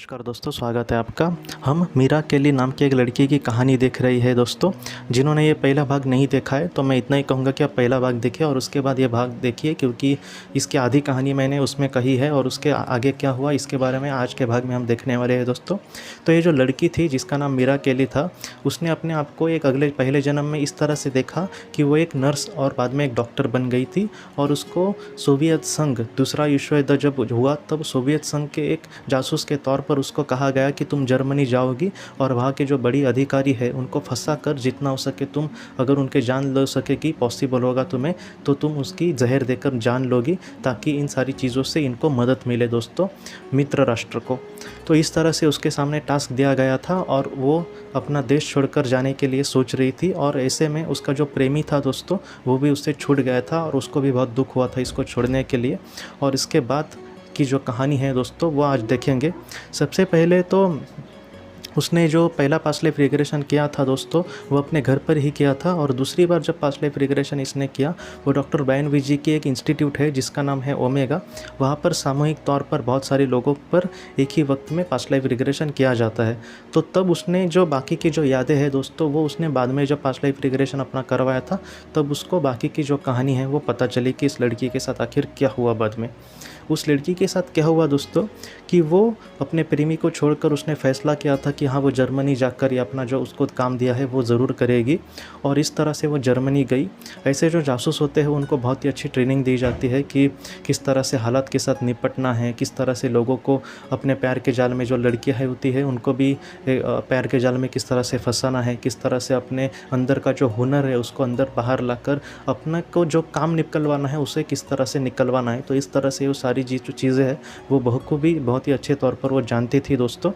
नमस्कार दोस्तों, स्वागत है आपका। हम मीरा केली नाम की एक लड़की की कहानी देख रही है दोस्तों। जिन्होंने ये पहला भाग नहीं देखा है तो मैं इतना ही कहूँगा कि आप पहला भाग देखिए और उसके बाद ये भाग देखिए, क्योंकि इसकी आधी कहानी मैंने उसमें कही है और उसके आगे क्या हुआ इसके बारे में आज के भाग में हम देखने वाले हैं दोस्तों। तो ये जो लड़की थी जिसका नाम मीरा केली था, उसने अपने आप को एक पहले जन्म में इस तरह से देखा कि वो एक नर्स और बाद में एक डॉक्टर बन गई थी। और उसको सोवियत संघ, दूसरा विश्व युद्ध जब हुआ तब सोवियत संघ के एक जासूस के तौर पर उसको कहा गया कि तुम जर्मनी जाओगी और वहाँ के जो बड़ी अधिकारी है उनको फंसा कर जितना हो सके तुम, अगर उनके जान ले सके कि पॉसिबल होगा तुम्हें, तो तुम उसकी जहर देकर जान लोगी ताकि इन सारी चीज़ों से इनको मदद मिले दोस्तों, मित्र राष्ट्र को। तो इस तरह से उसके सामने टास्क दिया गया था और वो अपना देश छोड़कर जाने के लिए सोच रही थी। और ऐसे में उसका जो प्रेमी था दोस्तों वो भी उससे छूट गया था और उसको भी बहुत दुख हुआ था इसको छोड़ने के लिए। और इसके बाद की जो कहानी है दोस्तों वो आज देखेंगे। सबसे पहले तो उसने जो पहला पास्ट लाइफ रिग्रेशन किया था दोस्तों वो अपने घर पर ही किया था। और दूसरी बार जब पास्ट लाइफ रिग्रेशन इसने किया वो डॉक्टर ब्रायन विजी की एक इंस्टीट्यूट है जिसका नाम है ओमेगा। वहाँ पर सामूहिक तौर पर बहुत सारे लोगों पर एक ही वक्त में पास्ट लाइफ रिग्रेशन किया जाता है। तो तब उसने जो बाकी की जो यादें हैं दोस्तों वो उसने बाद में जब पास्ट लाइफ रिग्रेशन अपना करवाया था तब उसको बाकी की जो कहानी है वो पता चली कि इस लड़की के साथ आखिर क्या हुआ। बाद में उस लड़की के साथ क्या हुआ दोस्तों कि वो अपने प्रेमी को छोड़कर उसने फ़ैसला किया था कि हाँ वो जर्मनी जाकर ये अपना जो उसको काम दिया है वो ज़रूर करेगी। और इस तरह से वो जर्मनी गई। ऐसे जो जासूस होते हैं उनको बहुत ही अच्छी ट्रेनिंग दी जाती है कि किस तरह से हालात के साथ निपटना है, किस तरह से लोगों को अपने प्यार के जाल में, जो लड़कियाँ है होती है उनको भी प्यार के जाल में किस तरह से फंसाना है, किस तरह से अपने अंदर का जो हुनर है उसको अंदर बाहर लाकर अपने को जो काम निकलवाना है उसे किस तरह से निकलवाना है। तो इस तरह से वो सारी जो चीज़ें हैं वो बखूबी बहुत ही अच्छे तौर पर वो जानती थी दोस्तों।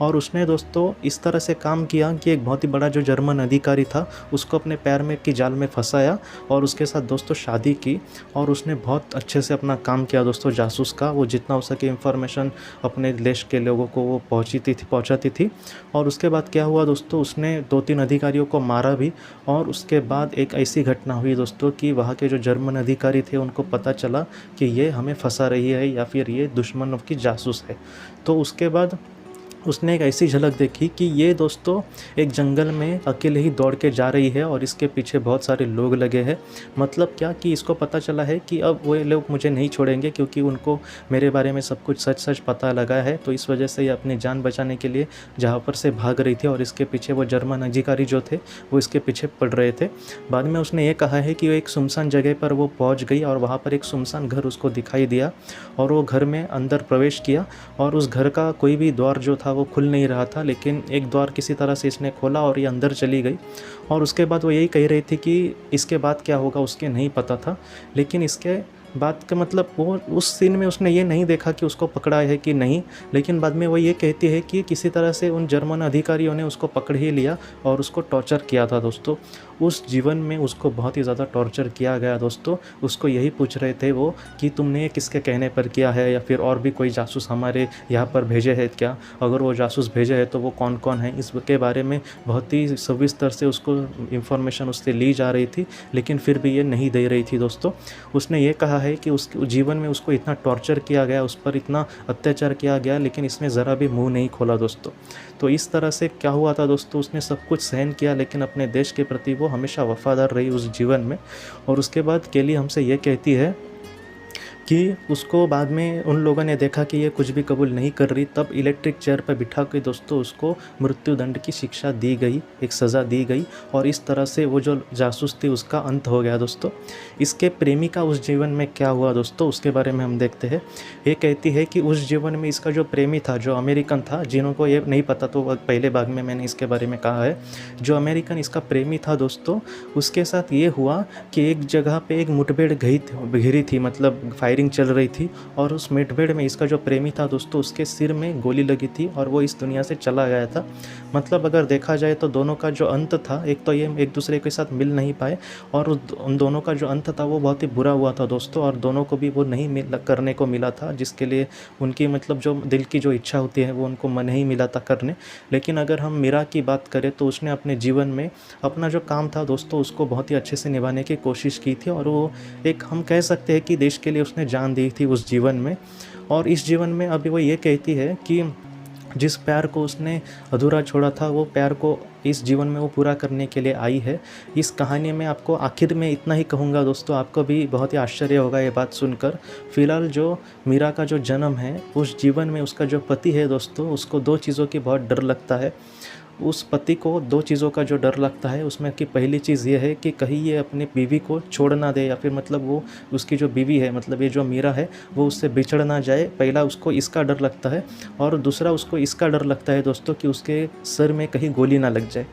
और उसने दोस्तों इस तरह से काम किया कि एक बहुत ही बड़ा जो जर्मन अधिकारी था उसको अपने पैर में की जाल में फंसाया और उसके साथ दोस्तों शादी की। और उसने बहुत अच्छे से अपना काम किया दोस्तों जासूस का। वो जितना हो सके इंफॉर्मेशन अपने देश के लोगों को वो पहुंचाती थी। और उसके बाद क्या हुआ दोस्तों, उसने 2-3 अधिकारियों को मारा भी। और उसके बाद एक ऐसी घटना हुई दोस्तों कि वहाँ के जो जर्मन अधिकारी थे उनको पता चला कि ये हमें फंसा रही है या फिर ये दुश्मनों की जासूस है। तो उसके बाद उसने एक ऐसी झलक देखी कि ये दोस्तों एक जंगल में अकेले ही दौड़ के जा रही है और इसके पीछे बहुत सारे लोग लगे हैं। मतलब क्या कि इसको पता चला है कि अब वो लोग मुझे नहीं छोड़ेंगे क्योंकि उनको मेरे बारे में सब कुछ सच सच पता लगा है। तो इस वजह से ये अपनी जान बचाने के लिए जहाँ पर से भाग रही थी और इसके पीछे वो जर्मन अधिकारी जो थे वो इसके पीछे पड़ रहे थे। बाद में उसने ये कहा है कि वो एक सुनसान जगह पर वो पहुँच गई और वहाँ पर एक सुनसान घर उसको दिखाई दिया और वो घर में अंदर प्रवेश किया। और उस घर का कोई भी द्वार जो था वो खुल नहीं रहा था, लेकिन एक द्वार किसी तरह से इसने खोला और ये अंदर चली गई। और उसके बाद वो यही कह रही थी कि इसके बाद क्या होगा उसके नहीं पता था। लेकिन इसके बात का मतलब वो उस सीन में उसने ये नहीं देखा कि उसको पकड़ा है कि नहीं। लेकिन बाद में वो ये कहती है कि किसी तरह से उन जर्मन अधिकारियों ने उसको पकड़ ही लिया और उसको टॉर्चर किया था दोस्तों। उस जीवन में उसको बहुत ही ज़्यादा टॉर्चर किया गया दोस्तों। उसको यही पूछ रहे थे वो कि तुमने ये किसके कहने पर किया है या फिर और भी कोई जासूस हमारे यहाँ पर भेजे हैं क्या, अगर वो जासूस भेजे हैं तो वो कौन कौन है, इसके बारे में बहुत ही सविस्तर से उसको इन्फॉर्मेशन उससे ली जा रही थी। लेकिन फिर भी ये नहीं दे रही थी दोस्तों। उसने ये कहा है कि उसके जीवन में उसको इतना टॉर्चर किया गया, उस पर इतना अत्याचार किया गया, लेकिन इसने ज़रा भी मुंह नहीं खोला दोस्तों। तो इस तरह से क्या हुआ था दोस्तों, उसने सब कुछ सहन किया लेकिन अपने देश के प्रति वो हमेशा वफादार रही उस जीवन में। और उसके बाद केली हमसे ये कहती है कि उसको बाद में उन लोगों ने देखा कि ये कुछ भी कबूल नहीं कर रही, तब इलेक्ट्रिक चेयर पर बिठा के दोस्तों उसको मृत्युदंड की शिक्षा दी गई, एक सज़ा दी गई। और इस तरह से वो जो जासूस थी उसका अंत हो गया दोस्तों। इसके प्रेमी का उस जीवन में क्या हुआ दोस्तों उसके बारे में हम देखते हैं। ये कहती है कि उस जीवन में इसका जो प्रेमी था, जो अमेरिकन था, जिनको ये नहीं पता तो पहले भाग में मैंने इसके बारे में कहा है, जो अमेरिकन इसका प्रेमी था दोस्तों, उसके साथ ये हुआ कि एक जगह पे एक मुठभेड़ घिरी थी, मतलब फायरिंग चल रही थी। और उस मुठभेड़ में इसका जो प्रेमी था दोस्तों उसके सिर में गोली लगी थी और वो इस दुनिया से चला गया था। मतलब अगर देखा जाए तो दोनों का जो अंत था, एक तो ये एक दूसरे के साथ मिल नहीं पाए और उन दोनों का जो अंत था वो बहुत ही बुरा हुआ था दोस्तों। और दोनों को भी वो नहीं करने को मिला था जिसके लिए उनकी मतलब जो दिल की जो इच्छा होती है वो उनको मन नहीं मिला था करने। लेकिन अगर हम मीरा की बात करें तो उसने अपने जीवन में अपना जो काम था दोस्तों उसको बहुत ही अच्छे से निभाने की कोशिश की थी। और वो एक हम कह सकते हैं कि देश के लिए उसने जान दी थी उस जीवन में। और इस जीवन में अभी वो ये कहती है कि जिस प्यार को उसने अधूरा छोड़ा था वो प्यार को इस जीवन में वो पूरा करने के लिए आई है। इस कहानी में आपको आखिर में इतना ही कहूँगा दोस्तों, आपको भी बहुत ही आश्चर्य होगा ये बात सुनकर। फ़िलहाल जो मीरा का जो जन्म है, उस जीवन में उसका जो पति है दोस्तों, उसको 2 चीज़ों की बहुत डर लगता है। उस पति को 2 चीज़ों का जो डर लगता है उसमें कि पहली चीज़ ये है कि कहीं ये अपनी बीवी को छोड़ ना दे, या फिर मतलब वो उसकी जो बीवी है, मतलब ये जो मीरा है, वो उससे बिछड़ ना जाए। पहला उसको इसका डर लगता है, और दूसरा उसको इसका डर लगता है दोस्तों कि उसके सर में कहीं गोली ना लग जाए।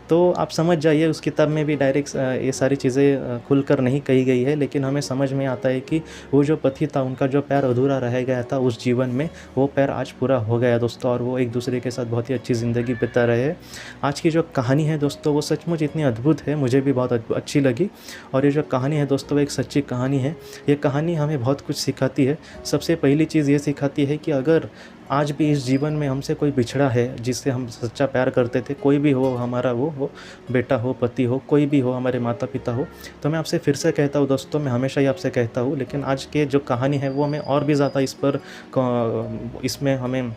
तो आप समझ जाइए, उस किताब में भी डायरेक्ट ये सारी चीज़ें खुलकर नहीं कही गई है, लेकिन हमें समझ में आता है कि वो जो पति था, उनका जो प्यार अधूरा रह गया था उस जीवन में, वो प्यार आज पूरा हो गया दोस्तों, और वो एक दूसरे के साथ बहुत ही अच्छी ज़िंदगी बिता रहे हैं। आज की जो कहानी है दोस्तों, वो सचमुच इतनी अद्भुत है, मुझे भी बहुत अच्छी लगी। और ये जो कहानी है दोस्तों, वो एक सच्ची कहानी है। ये कहानी हमें बहुत कुछ सिखाती है। सबसे पहली चीज़ ये सिखाती है कि अगर आज भी इस जीवन में हमसे कोई बिछड़ा है, जिससे हम सच्चा प्यार करते थे, कोई भी हो, हमारा वो हो बेटा हो, पति हो, कोई भी हो, हमारे माता पिता हो, तो मैं आपसे फिर से कहता हूँ दोस्तों, मैं हमेशा ही आपसे कहता हूँ, लेकिन आज के जो कहानी है वो हमें और भी ज़्यादा इसमें हमें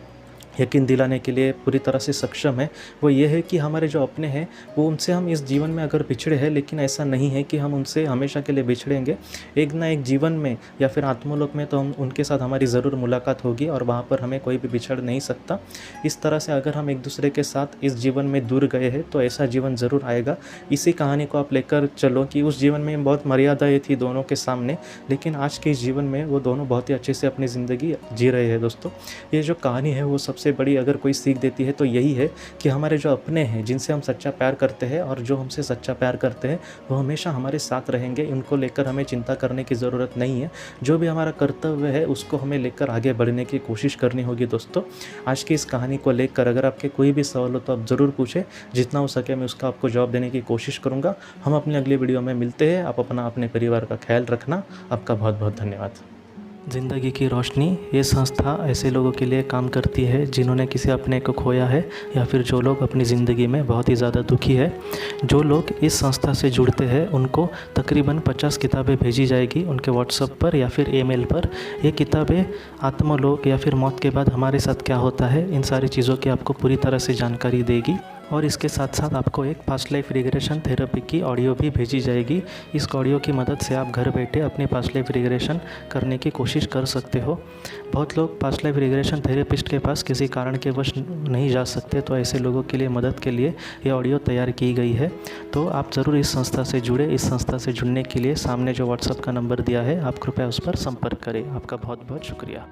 यकीन दिलाने के लिए पूरी तरह से सक्षम है। वो ये है कि हमारे जो अपने हैं, वो उनसे हम इस जीवन में अगर बिछड़े हैं, लेकिन ऐसा नहीं है कि हम उनसे हमेशा के लिए बिछड़ेंगे। एक ना एक जीवन में या फिर आत्मलोक में तो हम उनके साथ हमारी ज़रूर मुलाकात होगी, और वहाँ पर हमें कोई भी बिछड़ नहीं सकता। इस तरह से अगर हम एक दूसरे के साथ इस जीवन में दूर गए हैं तो ऐसा जीवन ज़रूर आएगा। इसी कहानी को आप लेकर चलो कि उस जीवन में बहुत मर्यादाएँ थी दोनों के सामने, लेकिन आज के इस जीवन में वो दोनों बहुत ही अच्छे से अपनी ज़िंदगी जी रहे हैं दोस्तों। ये जो कहानी है वो सबसे बड़ी अगर कोई सीख देती है तो यही है कि हमारे जो अपने हैं, जिनसे हम सच्चा प्यार करते हैं और जो हमसे सच्चा प्यार करते हैं, वो हमेशा हमारे साथ रहेंगे। उनको लेकर हमें चिंता करने की ज़रूरत नहीं है। जो भी हमारा कर्तव्य है उसको हमें लेकर आगे बढ़ने की कोशिश करनी होगी दोस्तों। आज की इस कहानी को लेकर अगर आपके कोई भी सवाल हो तो आप ज़रूर पूछें, जितना हो सके मैं उसका आपको जवाब देने की कोशिश करूँगा। हम अपनी अगली वीडियो में मिलते हैं। आप अपने परिवार का ख्याल रखना। आपका बहुत बहुत धन्यवाद। ज़िंदगी की रोशनी ये संस्था ऐसे लोगों के लिए काम करती है जिन्होंने किसी अपने को खोया है, या फिर जो लोग अपनी ज़िंदगी में बहुत ही ज़्यादा दुखी है। जो लोग इस संस्था से जुड़ते हैं उनको तकरीबन 50 किताबें भेजी जाएगी उनके व्हाट्सएप पर या फिर ईमेल पर। ये किताबें आत्मलोक या फिर मौत के बाद हमारे साथ क्या होता है, इन सारी चीज़ों की आपको पूरी तरह से जानकारी देगी। और इसके साथ साथ आपको एक पास्ट लाइफ रिग्रेशन थेरेपी की ऑडियो भी भेजी जाएगी। इस ऑडियो की मदद से आप घर बैठे अपनी पास्ट लाइफ रिग्रेशन करने की कोशिश कर सकते हो। बहुत लोग पास्ट लाइफ रिग्रेशन थेरेपिस्ट के पास किसी कारण के वश नहीं जा सकते, तो ऐसे लोगों के लिए मदद के लिए ये ऑडियो तैयार की गई है। तो आप ज़रूर इस संस्था से जुड़े। इस संस्था से जुड़ने के लिए सामने जो व्हाट्सएप का नंबर दिया है, आप कृपया उस पर संपर्क करें। आपका बहुत बहुत शुक्रिया।